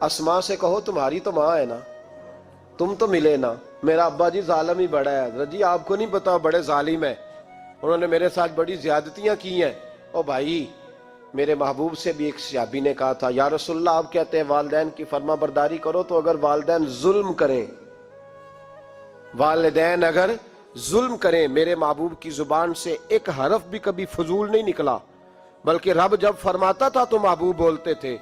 اسما سے کہو تمہاری تو ماں ہے نا, تم تو ملے نا. میرا ابا جی ظالم ہی بڑا ہے. حضرت جی آپ کو نہیں پتا بڑے ظالم ہیں, انہوں نے میرے ساتھ بڑی زیادتیاں کی ہیں. او بھائی, میرے محبوب سے بھی ایک صحابی نے کہا تھا, یا رسول اللہ آپ کہتے ہیں والدین کی فرما برداری کرو, تو اگر والدین ظلم کریں, والدین اگر ظلم کریں, میرے محبوب کی زبان سے ایک حرف بھی کبھی فضول نہیں نکلا, بلکہ رب جب فرماتا تھا تو محبوب بولتے تھے.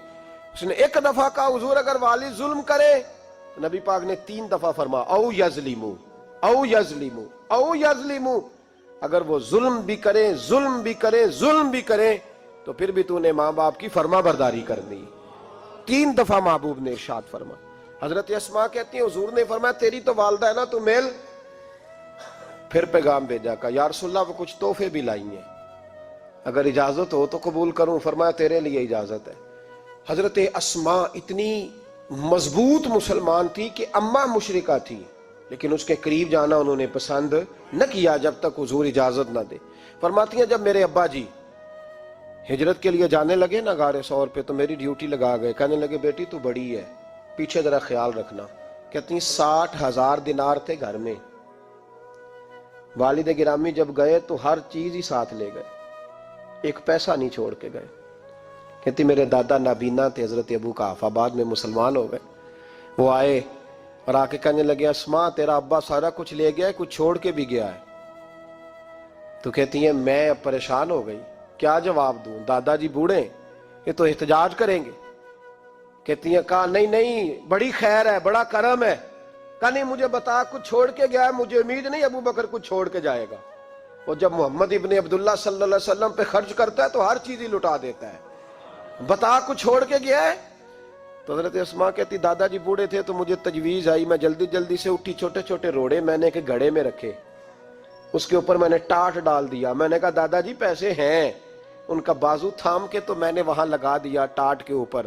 اس نے ایک دفعہ کہا حضور اگر والد ظلم کرے, نبی پاک نے 3 دفعہ فرما او یظلمو او یظلمو او یظلمو, اگر وہ ظلم بھی کریں ظلم بھی کریں ظلم بھی کریں تو پھر بھی تو نے ماں باپ کی فرما برداری کرنی. 3 دفعہ محبوب نے ارشاد فرما. حضرت اسما کہتی ہیں حضور نے فرمایا تیری تو والدہ ہے نا, تو میل. پھر پیغام بھیجا کہ یا رسول اللہ وہ کچھ تحفے بھی لائی ہیں, اگر اجازت ہو تو قبول کروں. فرمایا تیرے لیے اجازت ہے. حضرت اسما اتنی مضبوط مسلمان تھی کہ اماں مشرکہ تھی, لیکن اس کے قریب جانا انہوں نے پسند نہ کیا جب تک حضور اجازت نہ دے. فرماتی ہیں جب میرے ابا جی ہجرت کے لیے جانے لگے نا غار ثور پہ, تو میری ڈیوٹی لگا گئے. کہنے لگے بیٹی تو بڑی ہے, پیچھے ذرا خیال رکھنا. کہتی ہیں 60,000 دینار تھے گھر میں. والد گرامی جب گئے تو ہر چیز ہی ساتھ لے گئے, ایک پیسہ نہیں چھوڑ کے گئے. کہتی میرے دادا نابینا تھے حضرت ابو قحافہ, بعد میں مسلمان ہو گئے. وہ آئے اور آ کے کہنے لگے اسما تیرا ابا سارا کچھ لے گیا ہے, کچھ چھوڑ کے بھی گیا ہے. تو کہتی ہیں میں پریشان ہو گئی, کیا جواب دوں, دادا جی بوڑھے یہ تو احتجاج کریں گے. کہتی ہیں کہا نہیں نہیں بڑی خیر ہے, بڑا کرم ہے. کہا نہیں مجھے بتا کچھ چھوڑ کے گیا ہے, مجھے امید نہیں ابو بکر کچھ چھوڑ کے جائے گا. وہ جب محمد ابن عبداللہ صلی اللہ علیہ وسلم پہ خرچ کرتا ہے تو ہر چیز ہی لٹا دیتا ہے. بتا کچھ چھوڑ کے گیا ہے. تو حضرت اسما کہتی دادا جی بوڑھے تھے تو مجھے تجویز آئی, میں جلدی جلدی سے اٹھی, چھوٹے چھوٹے روڑے میں نے ایک گھڑے میں رکھے, اس کے اوپر میں نے ٹاٹ ڈال دیا. میں نے کہا دادا جی پیسے ہیں, ان کا بازو تھام کے تو میں نے وہاں لگا دیا ٹاٹ کے اوپر.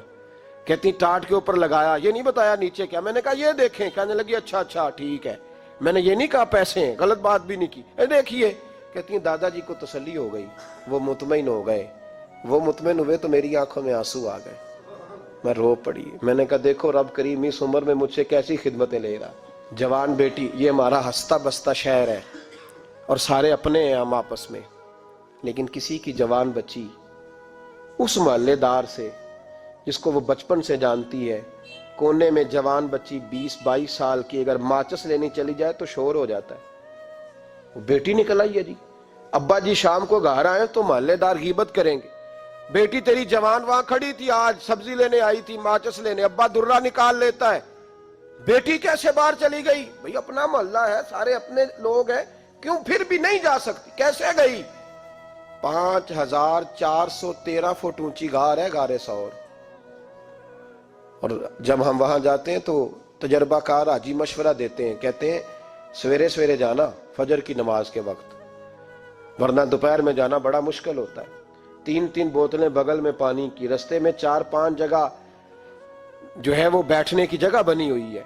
کہتی ٹاٹ کے اوپر لگایا, یہ نہیں بتایا نیچے کیا. میں نے کہا یہ دیکھیں. کہنے لگی اچھا اچھا ٹھیک ہے. میں نے یہ نہیں کہا پیسے ہیں, غلط بات بھی نہیں کی, اے دیکھیے. کہتی ہیں دادا جی کو تسلی ہو گئی, وہ مطمئن ہو گئے. وہ مطمئن ہوئے تو میری آنکھوں میں آنسو آ گئے, میں رو پڑی. میں نے کہا دیکھو رب کریم اس عمر میں مجھ سے کیسی خدمتیں لے رہا. جوان بیٹی, یہ ہمارا ہنستا بستا شہر ہے اور سارے اپنے ہیں ہم آپس میں, لیکن کسی کی جوان بچی اس محلے دار سے جس کو وہ بچپن سے جانتی ہے, کونے میں جوان بچی 20-22 سال کی اگر ماچس لینے چلی جائے تو شور ہو جاتا ہے. وہ بیٹی نکل آئی ہے جی, ابا جی شام کو گھر آئے تو محلے دار غیبت کریں گے, بیٹی تیری جوان وہاں کھڑی تھی, آج سبزی لینے آئی تھی ماچس لینے, ابا درہ نکال لیتا ہے. بیٹی کیسے باہر چلی گئی؟ بھئی اپنا محلہ ہے, سارے اپنے لوگ ہیں, کیوں پھر بھی نہیں جا سکتی؟ کیسے گئی؟ 5413 فٹ اونچی غار ہے غار ثور. اور جب ہم وہاں جاتے ہیں تو تجربہ کار حاجی مشورہ دیتے ہیں, کہتے ہیں سویرے سویرے جانا فجر کی نماز کے وقت, ورنہ دوپہر میں جانا بڑا مشکل ہوتا ہے. 3 بوتلیں بغل میں پانی کی, رستے میں 4-5 جگہ جو ہے وہ بیٹھنے کی جگہ بنی ہوئی ہے,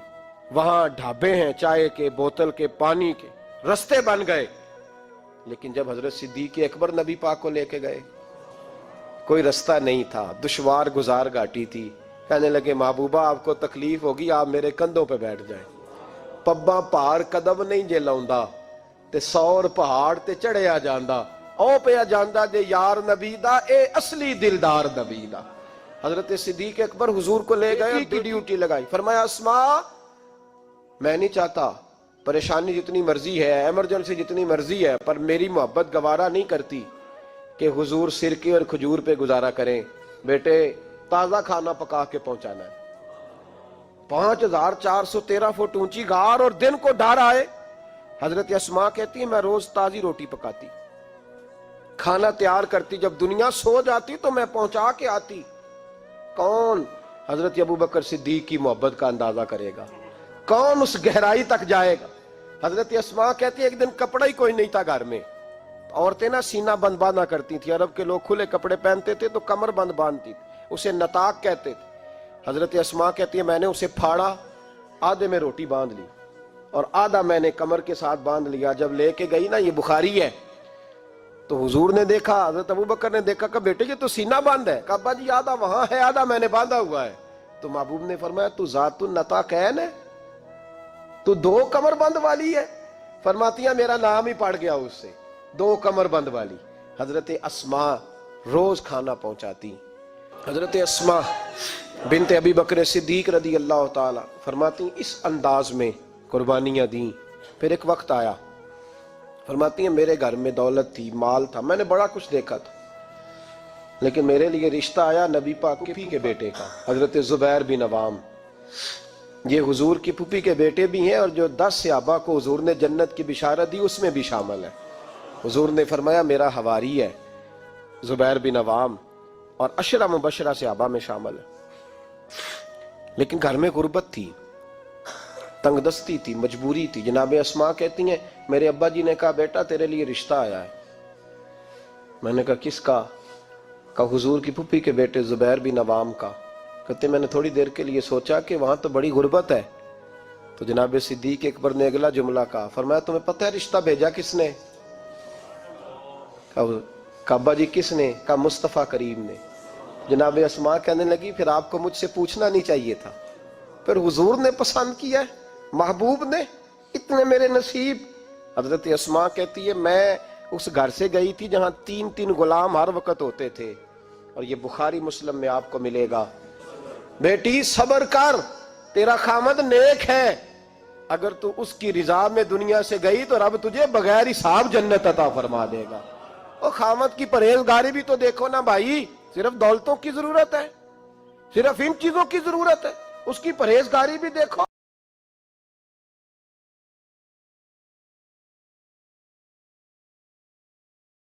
وہاں ڈھابے ہیں چائے کے, بوتل کے, پانی کے, رستے بن گئے. لیکن جب حضرت صدیق اکبر نبی پاک کو لے کے گئے کوئی رستہ نہیں تھا, دشوار گزار گھاٹی تھی. کہنے لگے محبوبہ آپ کو تکلیف ہوگی, آپ میرے کندھوں پہ بیٹھ جائیں. پبا پہاڑ قدم نہیں جے لاؤندا تے 100 پہاڑ تے چڑھیا جاندا, او پیا جاندا جے یار نبی دا, اے اصلی دلدار نبی دا. حضرت صدیق اکبر حضور کو لے گئے اور ڈیوٹی لگائی. فرمایا اسما میں نہیں چاہتا, پریشانی جتنی مرضی ہے, ایمرجنسی جتنی مرضی ہے, پر میری محبت گوارا نہیں کرتی کہ حضور سرکے اور کھجور پہ گزارا کریں. بیٹے تازہ کھانا پکا کے پہنچانا ہے. 5413 فٹ اونچی غار اور دن کو ڈر آئے. حضرت اسما کہتی ہے میں روز تازی روٹی پکاتی, کھانا تیار کرتی, جب دنیا سو جاتی تو میں پہنچا کے آتی. کون حضرت ابو بکر صدیق کی محبت کا اندازہ کرے گا, کون اس گہرائی تک جائے گا. حضرت اسما کہتی ہے ایک دن کپڑا ہی کوئی نہیں تھا گھر میں, عورتیں نا سینہ بند باندھا کرتی تھی, عرب کے لوگ کھلے کپڑے پہنتے تھے تو کمر بند باندھتی تھی, اسے نتاق کہتے تھے. حضرت اسما کہتی ہے میں نے اسے پھاڑا, آدھے میں روٹی باندھ لی اور آدھا میں نے کمر کے ساتھ باندھ لیا. جب لے کے گئی نا, یہ بخاری ہے, تو حضور نے دیکھا, حضرت ابو بکر نے دیکھا کہ بیٹے یہ تو سینہ باندھ ہے. کہا ابا جی آدھا وہاں ہے, آدھا میں نے باندھا ہوا ہے. تو محبوب نے فرمایا تو ذات النطاقین ہے، تو دو کمر بند والی ہے؟ فرماتی ہیں میرا نام ہی پڑ گیا اس سے، دو کمر بند والی۔ حضرت اسماء روز کھانا پہنچاتی، حضرت اسماء بنت ابی بکر صدیق رضی اللہ تعالی فرماتی ہیں اس انداز میں قربانیاں دیں۔ پھر ایک وقت آیا، فرماتی ہیں میرے گھر میں دولت تھی، مال تھا، میں نے بڑا کچھ دیکھا تھا، لیکن میرے لیے رشتہ آیا نبی پاک کے پھوپھی کے بیٹے کا، حضرت زبیر بن عوام۔ یہ حضور کی پھوپھی کے بیٹے بھی ہیں، اور جو 10 صحابہ کو حضور نے جنت کی بشارت دی اس میں بھی شامل ہے۔ حضور نے فرمایا میرا حواری ہے زبیر بن عوام، اور 10 مبشرہ صحابہ میں شامل ہے۔ لیکن گھر میں غربت تھی، تنگ دستی تھی، مجبوری تھی۔ جناب اسماء کہتی ہیں میرے ابا جی نے کہا بیٹا تیرے لیے رشتہ آیا ہے۔ میں نے کہا کس کا؟ کہا حضور کی پھوپھی کے بیٹے زبیر بن عوام کا۔ کہتے میں نے تھوڑی دیر کے لیے سوچا کہ وہاں تو بڑی غربت ہے، تو جناب صدیق اکبر نے اگلا جملہ کہا، فرمایا تمہیں پتہ ہے رشتہ بھیجا کس نے؟ کہا ابا جی کس نے؟ کہا مصطفیٰ کریم نے۔ جناب اسماء کہنے لگی پھر آپ کو مجھ سے پوچھنا نہیں چاہیے تھا، پھر حضور نے پسند کیا ہے، محبوب نے، اتنے میرے نصیب۔ حضرت اسماء کہتی ہے میں اس گھر سے گئی تھی جہاں 3 غلام ہر وقت ہوتے تھے، اور یہ بخاری مسلم میں آپ کو ملے گا۔ بیٹی صبر کر، تیرا خامد نیک ہے، اگر تو اس کی رضا میں دنیا سے گئی تو رب تجھے بغیر حساب جنت عطا فرما دے گا۔ اور خامد کی پرہیزگاری بھی تو دیکھو نا بھائی، صرف دولتوں کی ضرورت ہے، صرف ان چیزوں کی ضرورت ہے، اس کی پرہیزگاری بھی دیکھو۔